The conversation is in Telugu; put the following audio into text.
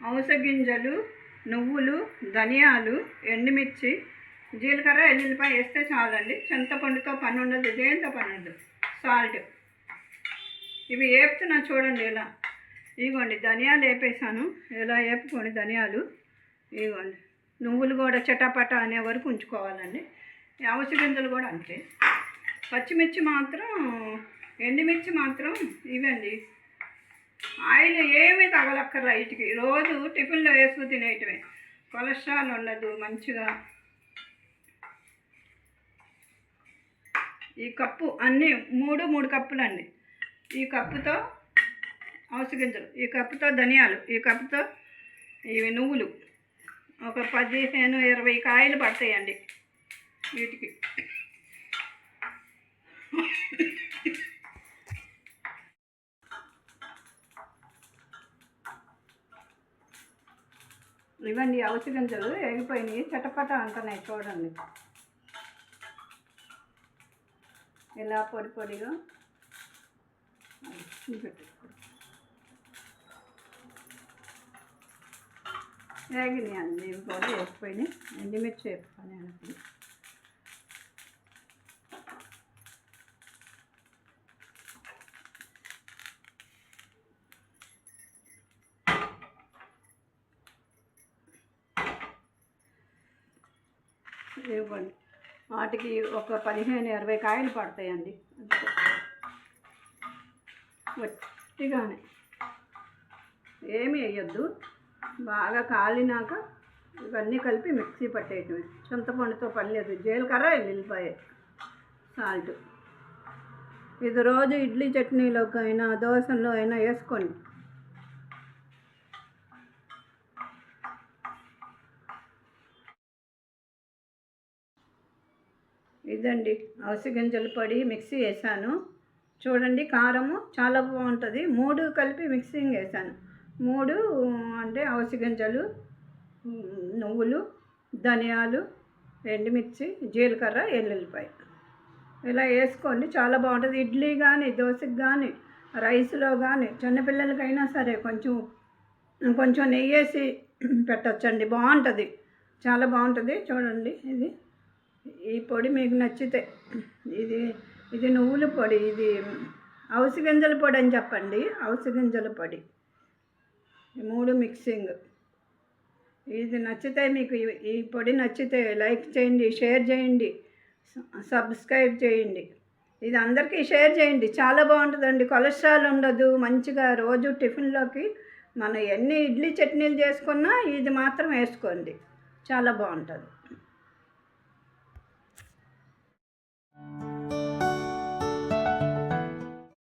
అవిసె గింజలు, నువ్వులు, ధనియాలు, ఎండుమిర్చి, జీలకర్ర, ఎల్లుల్లిపాయ వేస్తే చాలండి. చింతపండుతో పని ఉండదు, దేంతో పని ఉండదు. సాల్ట్ ఇవి వేపుతున్నా చూడండి. ఇలా ఇదిగోండి ధనియాలు వేపేసాను. ఇలా వేపుకోండి ధనియాలు. ఇదిగోండి నువ్వులు కూడా చటాపట అనే వరకు ఉంచుకోవాలండి. అవిసె గింజలు కూడా అంతే. పచ్చిమిర్చి మాత్రం, ఎండుమిర్చి మాత్రం ఇవండి. ఆయిల్ ఏమీ తగలక్కర్లా. వీటికి రోజు టిఫిన్లో వేసుకు తినేయటమే. కొలెస్ట్రాల్ ఉండదు. మంచిగా ఈ కప్పు అన్నీ మూడు కప్పులండి. ఈ కప్పుతో అవిసె గింజలు, ఈ కప్పుతో ధనియాలు, ఈ కప్పుతో ఇవి నువ్వులు. ఒక 15-20 కాయలు పడతాయండి వీటికి. ఇవన్నీ అవిసె గింజలు వేగిపోయినాయి, చటపట అంటున్నాయి చూడండి. ఇలా పొడి పొడిగా వేగినాయి అండి. ఇవి కూడా వేసిపోయినాయి. ఎండుమిర్చి వేసుకొని అప్పుడు ఇవ్వండి. వాటికి ఒక 15-20 కాయలు పడతాయండి. వట్టిగానే ఏమి వేయొద్దు. బాగా కాలినాక ఇవన్నీ కలిపి మిక్సీ పట్టేయటమే. చింతపండుతో పని లేదు. జీలకర్ర, ఎల్లుల్లిపాయ, సాల్ట్. ఇది రోజు ఇడ్లీ చట్నీలోకి అయినా దోశల్లో అయినా వేసుకోండి. ఇదండి అవిసె గింజల పొడి మిక్సీ వేసాను చూడండి. కారము చాలా బాగుంటుంది. 3 కలిపి మిక్సింగ్ వేసాను. 3 అంటే అవిసె గింజలు, నువ్వులు, ధనియాలు, ఎండుమిర్చి, జీలకర్ర, ఎల్లుల్లిపాయ. ఇలా వేసుకోండి, చాలా బాగుంటుంది. ఇడ్లీ కానీ, దోశకి కానీ, రైస్లో కానీ, చిన్నపిల్లలకైనా సరే కొంచెం నెయ్యి వేసి పెట్టచ్చండి. బాగుంటుంది, చాలా బాగుంటుంది. చూడండి ఈ పొడి మీకు నచ్చితే, ఇది నువ్వుల పొడి, ఇది అవిసె గింజల పొడి అని చెప్పండి. అవిసె గింజల పొడి 3 మిక్సింగ్. ఇది నచ్చితే మీకు, ఈ పొడి నచ్చితే లైక్ చేయండి, షేర్ చేయండి, సబ్స్క్రైబ్ చేయండి. ఇది అందరికీ షేర్ చేయండి. చాలా బాగుంటుందండి. కొలెస్ట్రాల్ ఉండదు. మంచిగా రోజు టిఫిన్లోకి మనం ఎన్ని ఇడ్లీ చట్నీలు చేసుకున్నా ఇది మాత్రం వేసుకోండి, చాలా బాగుంటుంది.